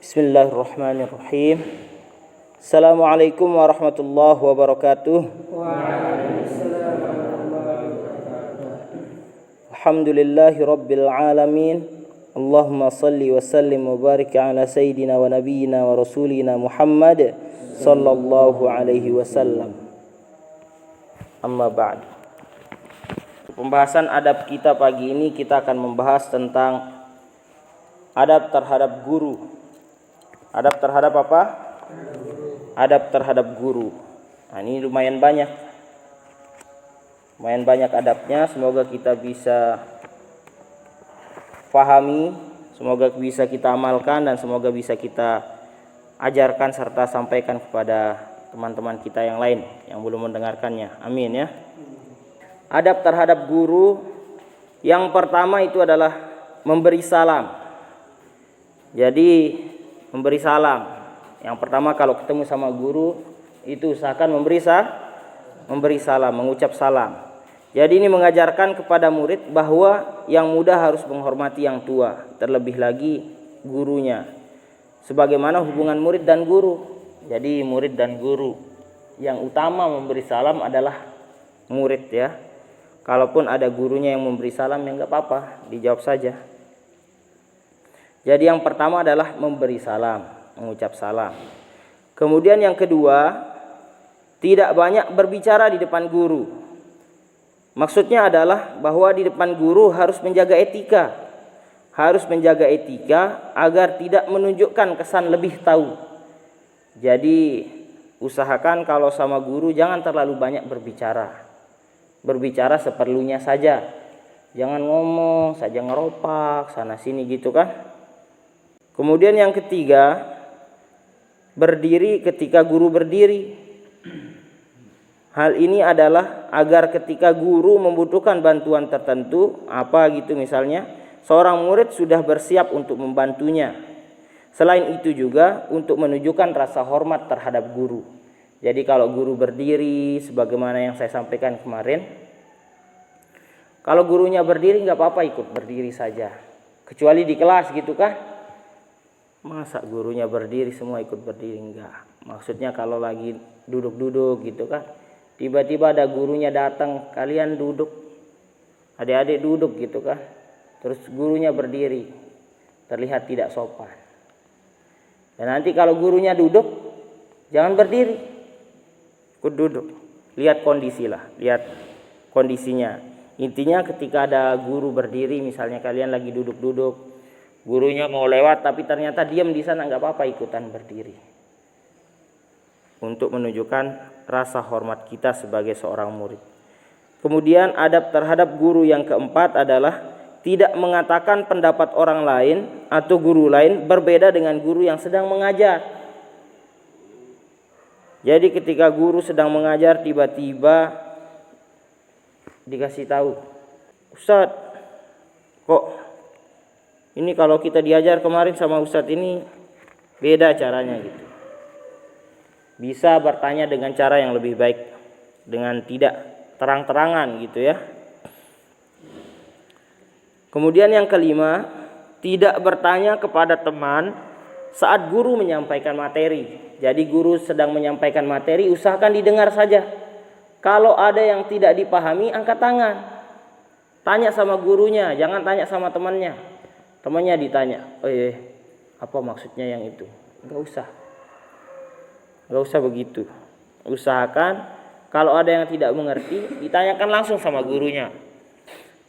Bismillahirrahmanirrahim. Assalamualaikum warahmatullahi wabarakatuh. Waalaikumsalam warahmatullahi wabarakatuh. Alhamdulillahi rabbil alamin. Allahumma salli wa sallim wa barik ala sayyidina wa nabiyyina wa rasulina Muhammad sallallahu alaihi wasallam. Amma ba'd. Pembahasan adab kita pagi ini kita akan membahas tentang adab terhadap guru. Adab terhadap apa? Adab terhadap guru. Nah, ini lumayan banyak adabnya. Semoga kita bisa pahami, semoga bisa kita amalkan, dan semoga bisa kita ajarkan serta sampaikan kepada teman-teman kita yang lain yang belum mendengarkannya. Amin ya. Adab terhadap guru yang pertama itu adalah memberi salam. Jadi memberi salam. Yang pertama kalau ketemu sama guru itu usahakan memberi salam, mengucap salam. Jadi ini mengajarkan kepada murid bahwa yang muda harus menghormati yang tua, terlebih lagi gurunya. Sebagaimana hubungan murid dan guru. Jadi murid dan guru yang utama memberi salam adalah murid ya. Kalaupun ada gurunya yang memberi salam ya enggak apa-apa, dijawab saja. Jadi yang pertama adalah memberi salam, mengucap salam. Kemudian yang kedua, tidak banyak berbicara di depan guru. Maksudnya adalah bahwa di depan guru harus menjaga etika. Harus menjaga etika agar tidak menunjukkan kesan lebih tahu. Jadi usahakan kalau sama guru jangan terlalu banyak berbicara. Berbicara seperlunya saja. Jangan ngomong saja ngeropak sana sini gitu kan. Kemudian yang ketiga, berdiri ketika guru berdiri. Hal ini adalah agar ketika guru membutuhkan bantuan tertentu, apa gitu misalnya, seorang murid sudah bersiap untuk membantunya. Selain itu juga untuk menunjukkan rasa hormat terhadap guru. Jadi kalau guru berdiri, sebagaimana yang saya sampaikan kemarin, kalau gurunya berdiri nggak apa-apa ikut berdiri saja. Kecuali di kelas gitu kan. Masa gurunya berdiri semua ikut berdiri? Enggak. Maksudnya kalau lagi duduk-duduk gitu kan, tiba-tiba ada gurunya datang, kalian duduk, adik-adik duduk gitu kan, terus gurunya berdiri, terlihat tidak sopan. Dan nanti kalau gurunya duduk, jangan berdiri, ikut duduk. Lihat kondisi lah, lihat kondisinya. Intinya ketika ada guru berdiri, misalnya kalian lagi duduk-duduk, gurunya mau lewat tapi ternyata diam di sana, nggak apa-apa ikutan berdiri. Untuk menunjukkan rasa hormat kita sebagai seorang murid. Kemudian adab terhadap guru yang keempat adalah tidak mengatakan pendapat orang lain atau guru lain berbeda dengan guru yang sedang mengajar. Jadi ketika guru sedang mengajar tiba-tiba dikasih tahu, Ustadz, kok ini kalau kita diajar kemarin sama Ustadz ini beda caranya gitu. Bisa bertanya dengan cara yang lebih baik, dengan tidak terang-terangan gitu ya. Kemudian yang kelima, tidak bertanya kepada teman saat guru menyampaikan materi. Jadi guru sedang menyampaikan materi, usahakan didengar saja. Kalau ada yang tidak dipahami, angkat tangan. Tanya sama gurunya, jangan tanya sama temannya. Temannya ditanya, apa maksudnya yang itu? Enggak usah begitu. Usahakan kalau ada yang tidak mengerti, ditanyakan langsung sama gurunya.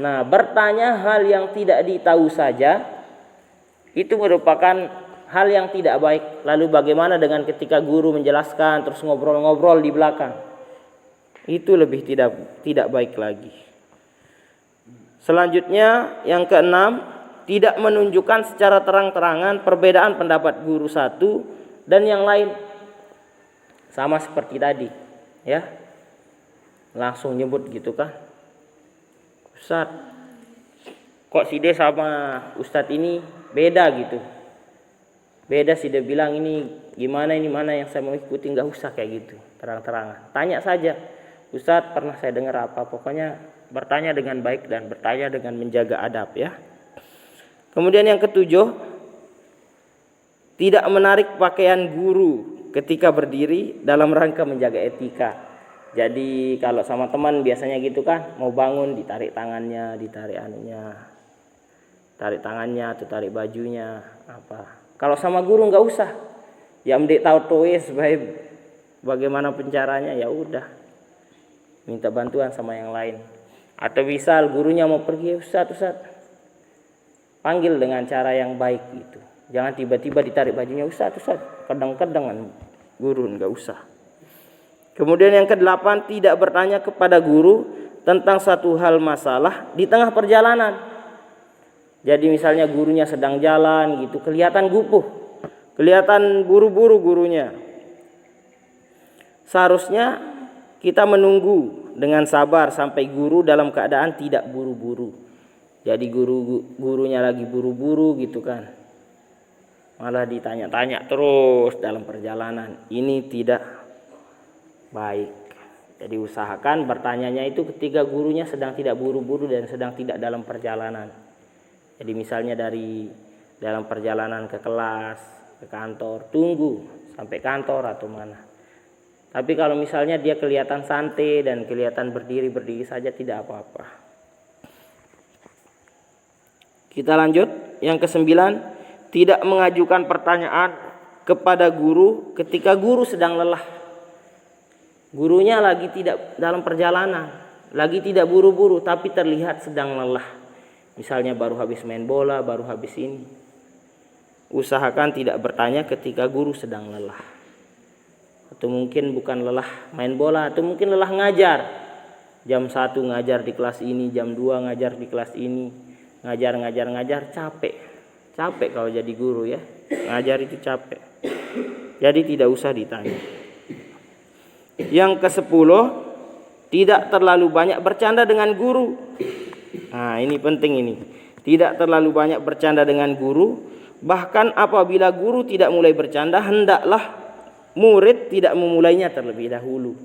Nah, bertanya hal yang tidak ditahu saja itu merupakan hal yang tidak baik. Lalu bagaimana dengan ketika guru menjelaskan terus ngobrol-ngobrol di belakang? Itu lebih tidak baik lagi. Selanjutnya yang keenam, tidak menunjukkan secara terang-terangan perbedaan pendapat guru satu dan yang lain. Sama seperti tadi, ya. Langsung nyebut gitu kan. Ustadz, kok si D sama Ustadz ini beda gitu. Beda sih, dia bilang ini ini mana yang saya mau ikuti, enggak usah kayak gitu, terang-terangan. Tanya saja, Ustadz pernah saya dengar apa, pokoknya bertanya dengan baik dan bertanya dengan menjaga adab ya. Kemudian yang ketujuh, tidak menarik pakaian guru ketika berdiri dalam rangka menjaga etika. Jadi kalau sama teman biasanya gitu kan, mau bangun ditarik tangannya, ditarik anunya, tarik tangannya atau tarik bajunya apa. Kalau sama guru nggak usah, ya mendek tahu toes baik bagaimana pencaranya, ya udah minta bantuan sama yang lain. Atau misal gurunya mau pergi, Ustaz, panggil dengan cara yang baik gitu. Jangan tiba-tiba ditarik bajunya, Ustaz, kadang-kadang guru nggak usah. Kemudian yang ke-8, tidak bertanya kepada guru tentang satu hal masalah di tengah perjalanan. Jadi misalnya gurunya sedang jalan gitu, kelihatan gupuh, kelihatan buru-buru gurunya. Seharusnya kita menunggu dengan sabar sampai guru dalam keadaan tidak buru-buru. Jadi gurunya lagi buru-buru gitu kan, malah ditanya-tanya terus dalam perjalanan. Ini tidak baik. Jadi usahakan bertanyanya itu ketika gurunya sedang tidak buru-buru dan sedang tidak dalam perjalanan. Jadi misalnya dari dalam perjalanan ke kelas, ke kantor, tunggu sampai kantor atau mana. Tapi kalau misalnya dia kelihatan santai dan kelihatan berdiri saja, tidak apa-apa. Kita lanjut. Yang ke-9, tidak mengajukan pertanyaan kepada guru ketika guru sedang lelah. Gurunya lagi tidak dalam perjalanan, lagi tidak buru-buru, tapi terlihat sedang lelah. Misalnya baru habis main bola, baru habis ini. Usahakan tidak bertanya ketika guru sedang lelah. Atau mungkin bukan lelah main bola, atau mungkin lelah ngajar. Jam 1 ngajar di kelas ini, jam 2 ngajar di kelas ini. Ngajar, capek. Capek kalau jadi guru ya. Ngajar itu capek. Jadi tidak usah ditanya. Yang ke-10, tidak terlalu banyak bercanda dengan guru. Nah, ini penting ini. Tidak terlalu banyak bercanda dengan guru. Bahkan apabila guru tidak mulai bercanda, hendaklah murid tidak memulainya terlebih dahulu.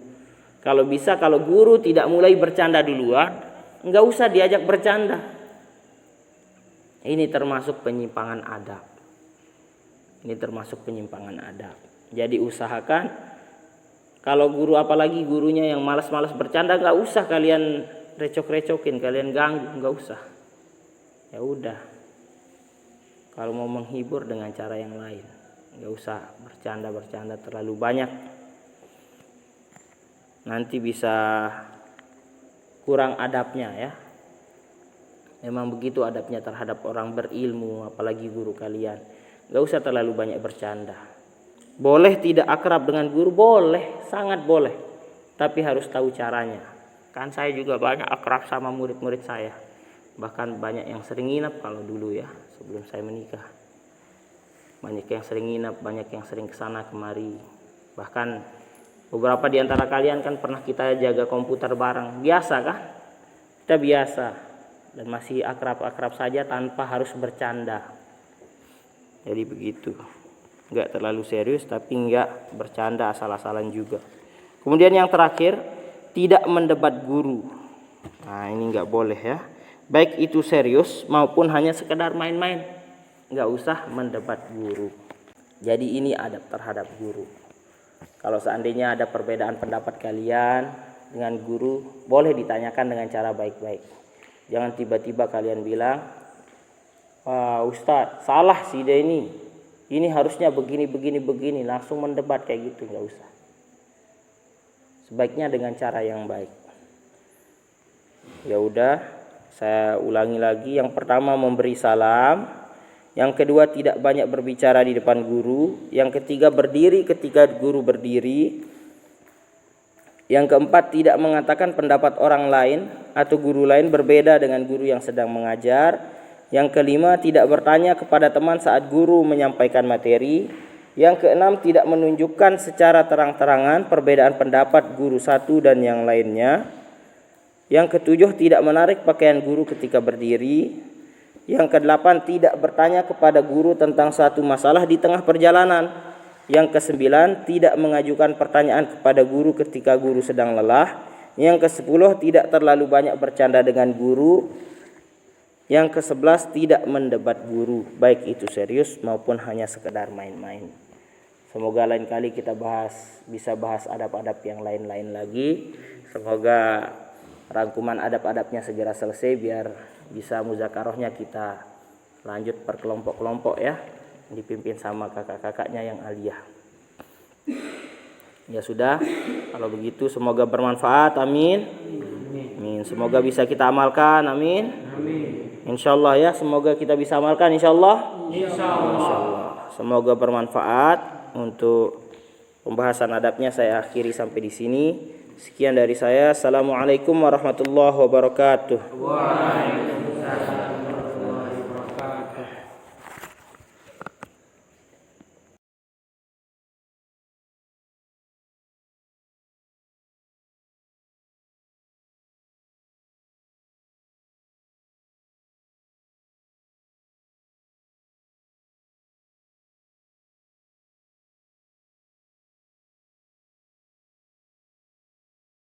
Kalau bisa, kalau guru tidak mulai bercanda duluan, enggak usah diajak bercanda. Ini termasuk penyimpangan adab. Jadi usahakan kalau guru, apalagi gurunya yang malas-malas bercanda, enggak usah kalian recok-recokin, kalian ganggu, enggak usah. Ya udah. Kalau mau menghibur dengan cara yang lain, enggak usah bercanda terlalu banyak. Nanti bisa kurang adabnya ya. Memang begitu adabnya terhadap orang berilmu, apalagi guru kalian. Enggak usah terlalu banyak bercanda. Boleh tidak akrab dengan guru, boleh, sangat boleh. Tapi harus tahu caranya. Kan saya juga banyak akrab sama murid-murid saya. Bahkan banyak yang sering nginap kalau dulu ya, sebelum saya menikah. Banyak yang sering nginap, banyak yang sering kesana kemari. Bahkan beberapa di antara kalian kan pernah kita jaga komputer bareng. Biasa kan? Kita biasa. Dan masih akrab-akrab saja tanpa harus bercanda. Jadi begitu. Enggak terlalu serius tapi enggak bercanda asal-asalan juga. Kemudian yang terakhir, tidak mendebat guru. Nah, ini enggak boleh ya. Baik itu serius maupun hanya sekedar main-main. Enggak usah mendebat guru. Jadi ini adab terhadap guru. Kalau seandainya ada perbedaan pendapat kalian dengan guru, boleh ditanyakan dengan cara baik-baik. Jangan tiba-tiba kalian bilang, "Wah, Ustadz, salah sih dia ini. Ini harusnya begini, langsung mendebat kayak gitu, enggak usah. Sebaiknya dengan cara yang baik. Ya udah, saya ulangi lagi. Yang pertama memberi salam, yang kedua tidak banyak berbicara di depan guru, yang ketiga berdiri ketika guru berdiri, yang keempat tidak mengatakan pendapat orang lain atau guru lain berbeda dengan guru yang sedang mengajar. Yang kelima, tidak bertanya kepada teman saat guru menyampaikan materi. Yang keenam, tidak menunjukkan secara terang-terangan perbedaan pendapat guru satu dan yang lainnya. Yang ketujuh, tidak menarik pakaian guru ketika berdiri. Yang kedelapan, tidak bertanya kepada guru tentang suatu masalah di tengah perjalanan. Yang kesembilan, tidak mengajukan pertanyaan kepada guru ketika guru sedang lelah. Yang kesepuluh, tidak terlalu banyak bercanda dengan guru. Yang ke-11, tidak mendebat guru, baik itu serius maupun hanya sekedar main-main. Semoga lain kali kita bisa bahas adab-adab yang lain-lain lagi. Semoga rangkuman adab-adabnya segera selesai biar bisa muzakarahnya kita lanjut per kelompok-kelompok ya, dipimpin sama kakak-kakaknya yang aliyah. Ya sudah, kalau begitu semoga bermanfaat, amin. Amin. Semoga bisa kita amalkan, amin. Insyaallah ya, semoga kita bisa amalkan, insyaallah. Insyaallah. Semoga bermanfaat. Untuk pembahasan adabnya saya akhiri sampai di sini. Sekian dari saya. Assalamualaikum warahmatullahi wabarakatuh.